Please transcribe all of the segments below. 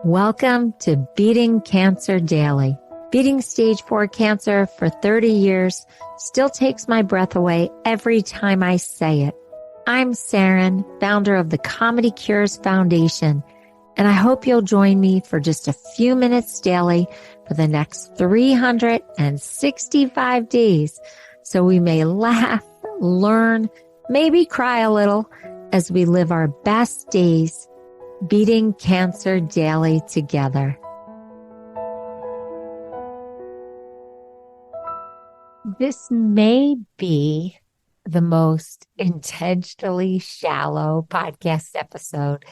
Welcome to Beating Cancer Daily. Beating stage 4 cancer for 30 years still takes my breath away every time I say it. I'm Saranne, founder of the Comedy Cures Foundation, and I hope you'll join me for just a few minutes daily for the next 365 days so we may laugh, learn, maybe cry a little as we live our best days beating cancer daily together. This may be the most intentionally shallow podcast episode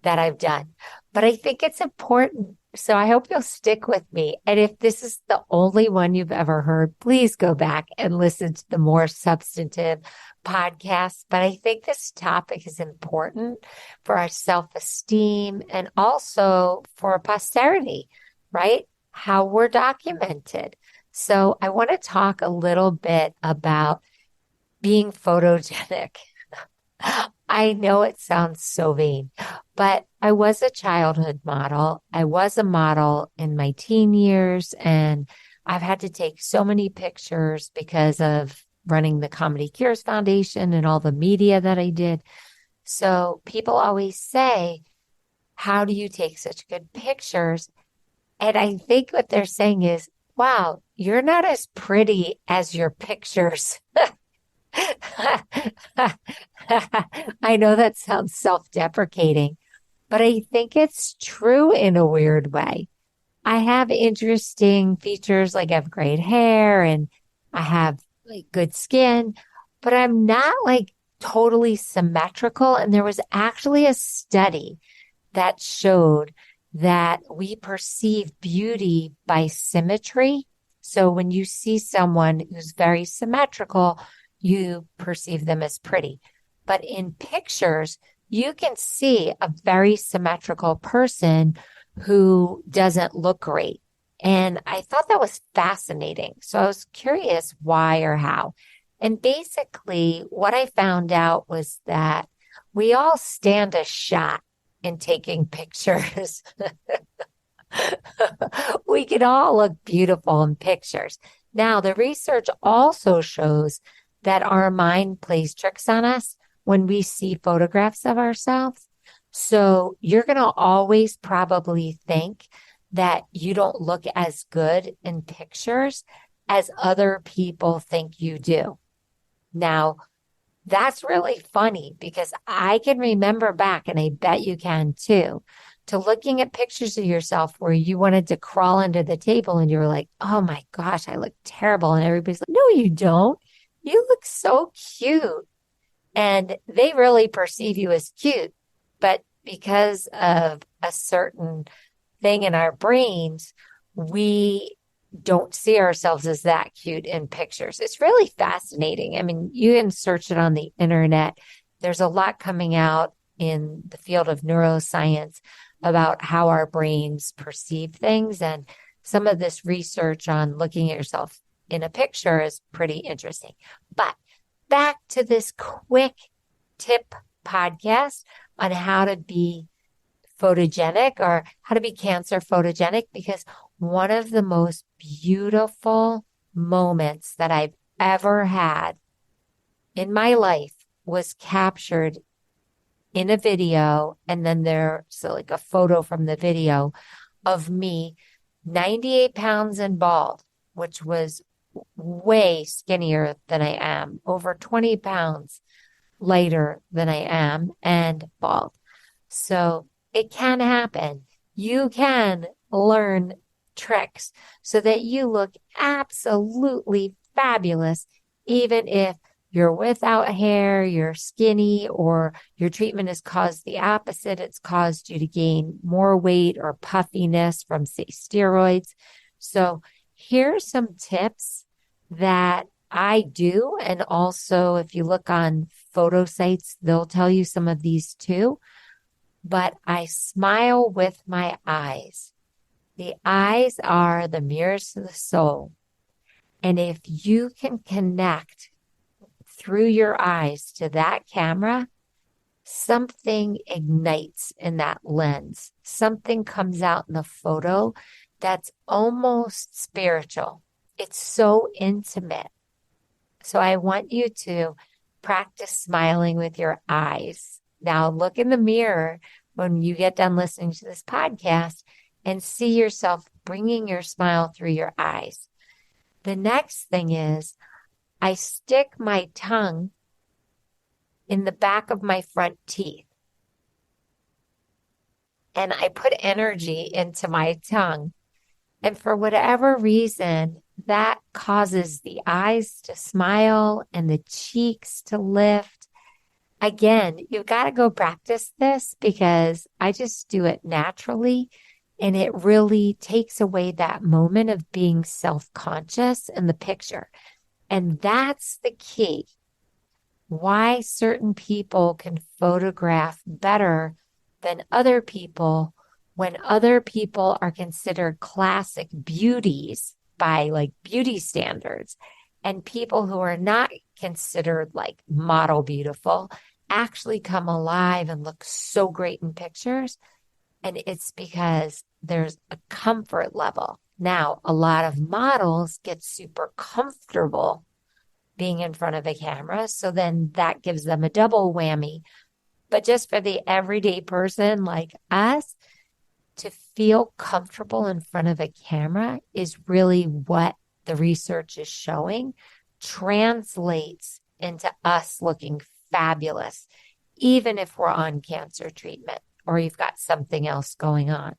that I've done, but I think it's important. So I hope you'll stick with me. And if this is the only one you've ever heard, please go back and listen to the more substantive podcasts. But I think this topic is important for our self-esteem and also for posterity, right? How we're documented. So I want to talk a little bit about being photogenic. I know it sounds so vain, but I was a childhood model. I was a model in my teen years, and I've had to take so many pictures because of running the Comedy Cures Foundation and all the media that I did. So people always say, how do you take such good pictures? And I think what they're saying is, wow, you're not as pretty as your pictures. I know that sounds self-deprecating, but I think it's true in a weird way. I have interesting features, like I have great hair and I have like good skin, but I'm not like totally symmetrical. And there was actually a study that showed that we perceive beauty by symmetry. So when you see someone who's very symmetrical, you perceive them as pretty. But in pictures, you can see a very symmetrical person who doesn't look great. And I thought that was fascinating. So I was curious why or how. And basically, what I found out was that we all stand a shot in taking pictures. We can all look beautiful in pictures. Now, the research also shows that our mind plays tricks on us when we see photographs of ourselves. So you're going to always probably think that you don't look as good in pictures as other people think you do. Now, that's really funny because I can remember back, and I bet you can too, to looking at pictures of yourself where you wanted to crawl under the table and you were like, oh my gosh, I look terrible. And everybody's like, no, you don't. You look so cute. And they really perceive you as cute. But because of a certain thing in our brains, we don't see ourselves as that cute in pictures. It's really fascinating. I mean, you can search it on the internet. There's a lot coming out in the field of neuroscience about how our brains perceive things. And some of this research on looking at yourself in a picture is pretty interesting. But back to this quick tip podcast on how to be photogenic or how to be cancer photogenic, because one of the most beautiful moments that I've ever had in my life was captured in a video. And then there's like a photo from the video of me 98 pounds and bald, which was way skinnier than I am, over 20 pounds lighter than I am, and bald. So it can happen. You can learn tricks so that you look absolutely fabulous, even if you're without hair, you're skinny, or your treatment has caused the opposite. It's caused you to gain more weight or puffiness from, say, steroids. So here's some tips that I do. And also, if you look on photo sites, they'll tell you some of these too. But I smile with my eyes. The eyes are the mirrors to the soul. And if you can connect through your eyes to that camera, something ignites in that lens. Something comes out in the photo that's almost spiritual. It's so intimate. So I want you to practice smiling with your eyes. Now look in the mirror when you get done listening to this podcast and see yourself bringing your smile through your eyes. The next thing is I stick my tongue in the back of my front teeth and I put energy into my tongue. And for whatever reason, that causes the eyes to smile and the cheeks to lift. Again, you've got to go practice this because I just do it naturally. And it really takes away that moment of being self-conscious in the picture. And that's the key. Why certain people can photograph better than other people when other people are considered classic beauties by like beauty standards, and people who are not considered like model beautiful actually come alive and look so great in pictures. And it's because there's a comfort level. Now, a lot of models get super comfortable being in front of a camera. So then that gives them a double whammy. But just for the everyday person like us, to feel comfortable in front of a camera is really what the research is showing translates into us looking fabulous, even if we're on cancer treatment or you've got something else going on.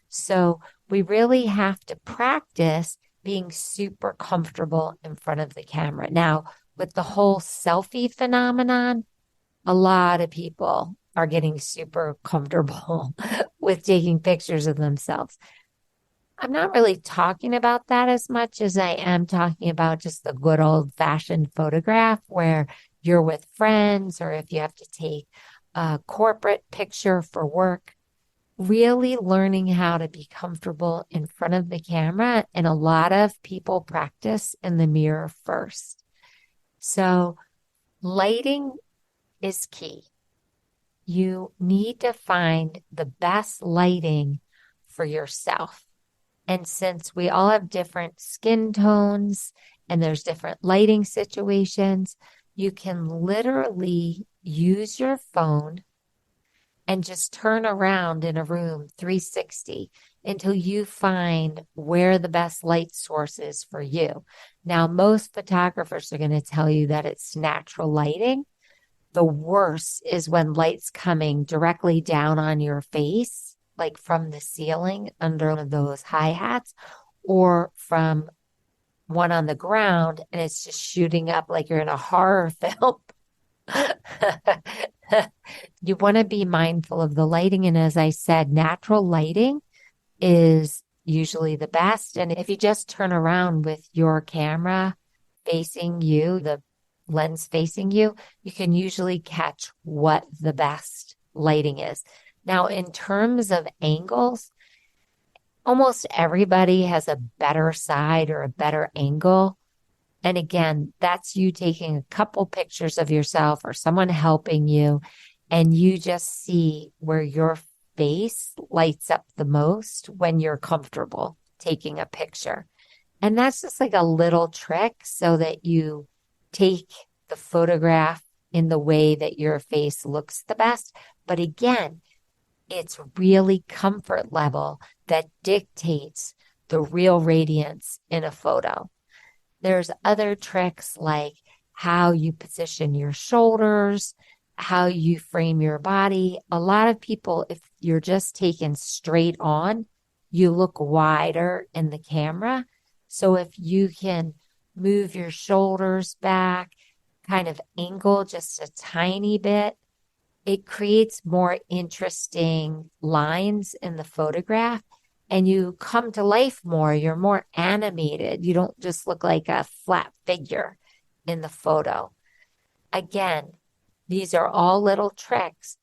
So we really have to practice being super comfortable in front of the camera. Now, with the whole selfie phenomenon, a lot of people are getting super comfortable with taking pictures of themselves. I'm not really talking about that as much as I am talking about just the good old fashioned photograph where you're with friends or if you have to take a corporate picture for work. Really learning how to be comfortable in front of the camera. And a lot of people practice in the mirror first. So lighting is key. You need to find the best lighting for yourself. And since we all have different skin tones and there's different lighting situations, you can literally use your phone and just turn around in a room 360 until you find where the best light source is for you. Now, most photographers are going to tell you that it's natural lighting. The worst is when light's coming directly down on your face, like from the ceiling under one of those hi-hats, or from one on the ground, and it's just shooting up like you're in a horror film. You want to be mindful of the lighting. And as I said, natural lighting is usually the best. And if you just turn around with your camera facing you, the lens facing you, you can usually catch what the best lighting is. Now, in terms of angles, almost everybody has a better side or a better angle. And again, that's you taking a couple pictures of yourself or someone helping you, and you just see where your face lights up the most when you're comfortable taking a picture. And that's just like a little trick so that you take the photograph in the way that your face looks the best. But again, it's really comfort level that dictates the real radiance in a photo. There's other tricks like how you position your shoulders, how you frame your body. A lot of people, if you're just taken straight on, you look wider in the camera. So if you can move your shoulders back, kind of angle just a tiny bit, it creates more interesting lines in the photograph and you come to life more. You're more animated. You don't just look like a flat figure in the photo. Again, these are all little tricks,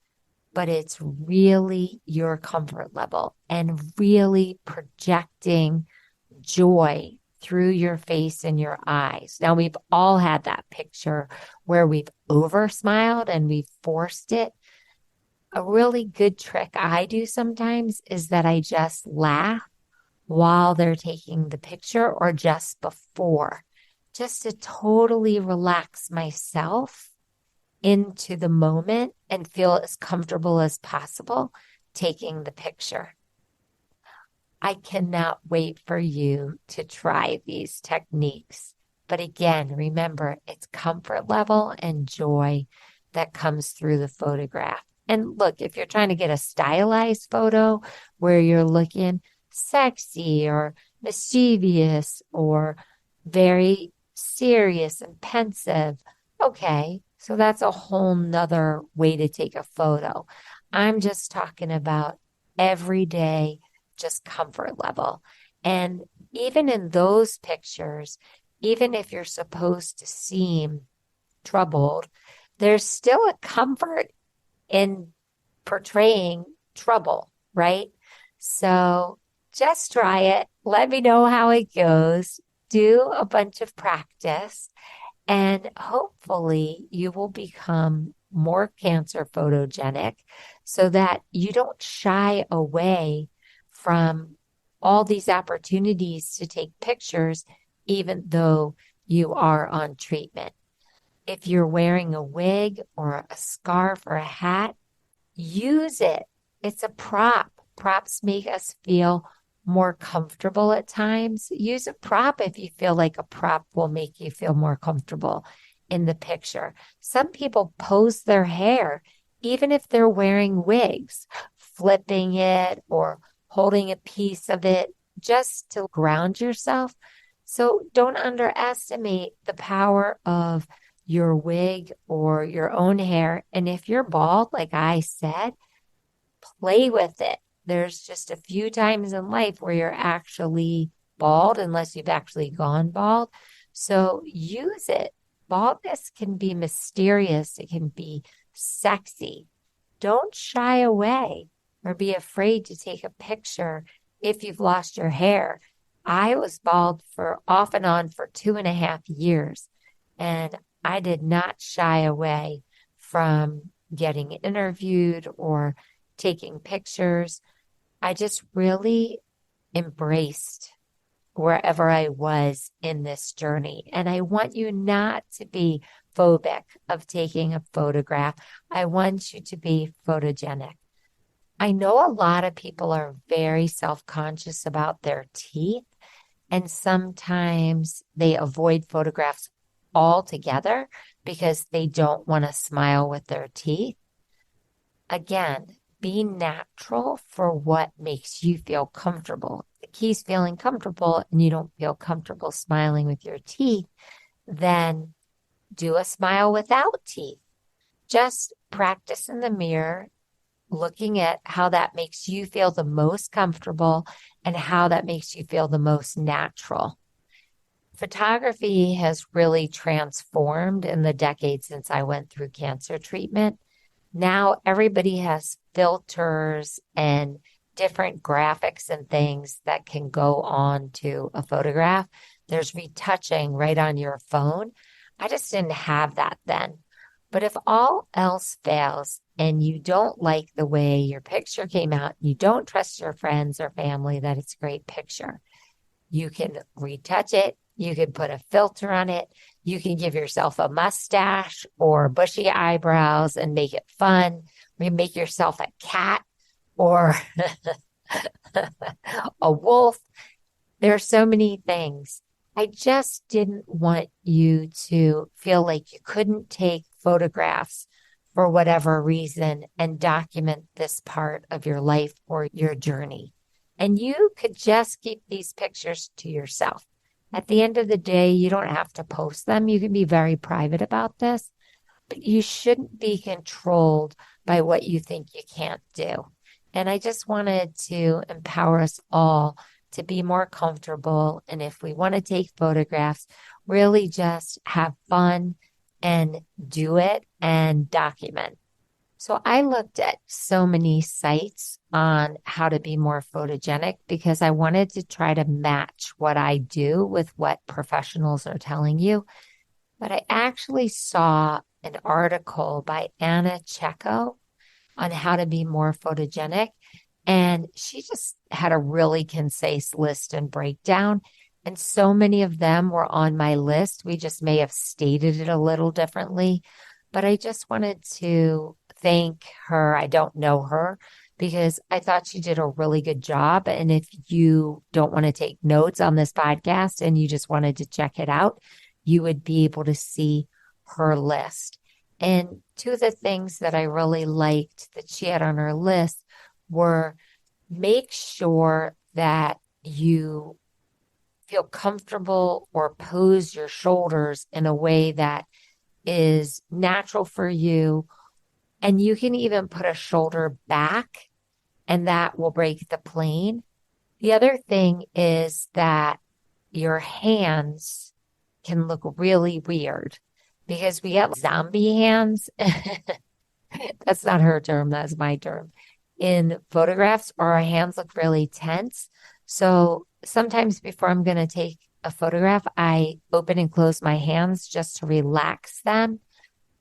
but it's really your comfort level and really projecting joy through your face and your eyes. Now, we've all had that picture where we've over smiled and we've forced it. A really good trick I do sometimes is that I just laugh while they're taking the picture or just before, just to totally relax myself into the moment and feel as comfortable as possible taking the picture. I cannot wait for you to try these techniques. But again, remember, it's comfort level and joy that comes through the photograph. And look, if you're trying to get a stylized photo where you're looking sexy or mischievous or very serious and pensive, okay, so that's a whole nother way to take a photo. I'm just talking about everyday just comfort level. And even in those pictures, even if you're supposed to seem troubled, there's still a comfort in portraying trouble, right? So just try it. Let me know how it goes. Do a bunch of practice. And hopefully, you will become more cancer photogenic so that you don't shy away from all these opportunities to take pictures, even though you are on treatment. If you're wearing a wig or a scarf or a hat, use it. It's a prop. Props make us feel more comfortable at times. Use a prop if you feel like a prop will make you feel more comfortable in the picture. Some people pose their hair, even if they're wearing wigs, flipping it or holding a piece of it just to ground yourself. So don't underestimate the power of your wig or your own hair. And if you're bald, like I said, play with it. There's just a few times in life where you're actually bald, unless you've actually gone bald. So use it. Baldness can be mysterious, it can be sexy. Don't shy away or be afraid to take a picture if you've lost your hair. I was bald for off and on for 2.5 years, and I did not shy away from getting interviewed or taking pictures. I just really embraced wherever I was in this journey. And I want you not to be phobic of taking a photograph. I want you to be photogenic. I know a lot of people are very self-conscious about their teeth, and sometimes they avoid photographs altogether because they don't want to smile with their teeth. Again, be natural for what makes you feel comfortable. If the key's feeling comfortable and you don't feel comfortable smiling with your teeth, then do a smile without teeth. Just practice in the mirror, looking at how that makes you feel the most comfortable and how that makes you feel the most natural. Photography has really transformed in the decades since I went through cancer treatment. Now everybody has filters and different graphics and things that can go on to a photograph. There's retouching right on your phone. I just didn't have that then. But if all else fails and you don't like the way your picture came out, you don't trust your friends or family that it's a great picture, you can retouch it. You can put a filter on it. You can give yourself a mustache or bushy eyebrows and make it fun. You make yourself a cat or a wolf. There are so many things. I just didn't want you to feel like you couldn't take photographs for whatever reason and document this part of your life or your journey. And you could just keep these pictures to yourself. At the end of the day, you don't have to post them. You can be very private about this, but you shouldn't be controlled by what you think you can't do. And I just wanted to empower us all to be more comfortable. And if we want to take photographs, really just have fun and do it and document. So I looked at so many sites on how to be more photogenic because I wanted to try to match what I do with what professionals are telling you. But I actually saw an article by Anna Checo, on how to be more photogenic. And she just had a really concise list and breakdown. And so many of them were on my list. We just may have stated it a little differently. But I just wanted to thank her. I don't know her because I thought she did a really good job. And if you don't want to take notes on this podcast and you just wanted to check it out, you would be able to see her list. And two of the things that I really liked that she had on her list were make sure that you feel comfortable or pose your shoulders in a way that is natural for you. And you can even put a shoulder back and that will break the plane. The other thing is that your hands can look really weird because we have zombie hands. That's not her term. That's my term. In photographs, or our hands look really tense. So sometimes before I'm going to take a photograph, I open and close my hands just to relax them.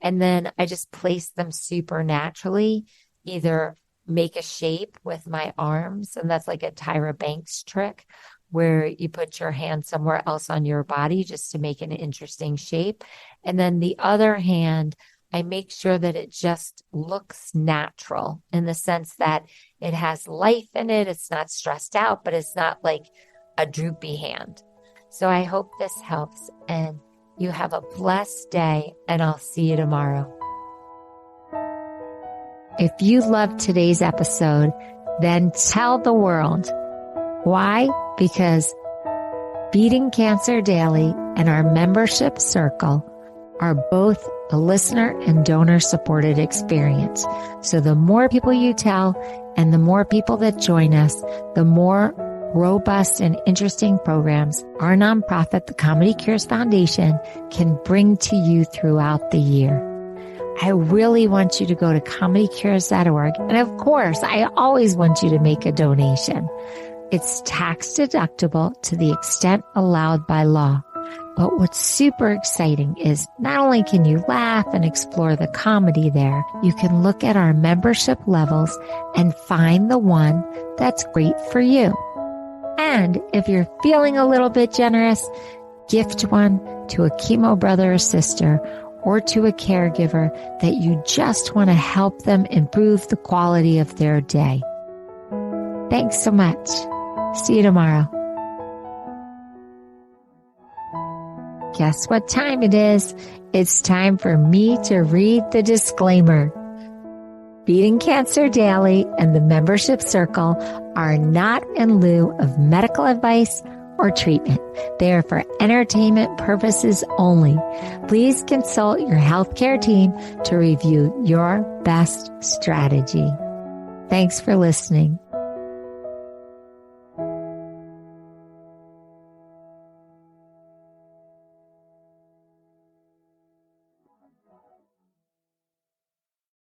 And then I just place them supernaturally, either make a shape with my arms. And that's like a Tyra Banks trick where you put your hand somewhere else on your body just to make an interesting shape. And then the other hand, I make sure that it just looks natural in the sense that it has life in it. It's not stressed out, but it's not like a droopy hand. So I hope this helps and you have a blessed day and I'll see you tomorrow. If you loved today's episode, then tell the world. Why? Because Beating Cancer Daily and our membership circle are both a listener and donor supported experience. So the more people you tell and the more people that join us, the more robust and interesting programs our nonprofit, the Comedy Cures Foundation, can bring to you throughout the year. I really want you to go to comedycures.org. And of course, I always want you to make a donation. It's tax deductible to the extent allowed by law. But what's super exciting is not only can you laugh and explore the comedy there, you can look at our membership levels and find the one that's great for you. And if you're feeling a little bit generous, gift one to a chemo brother or sister or to a caregiver that you just want to help them improve the quality of their day. Thanks so much. See you tomorrow. Guess what time it is? It's time for me to read the disclaimer. Beating Cancer Daily and the membership circle are not in lieu of medical advice or treatment. They are for entertainment purposes only. Please consult your healthcare team to review your best strategy. Thanks for listening.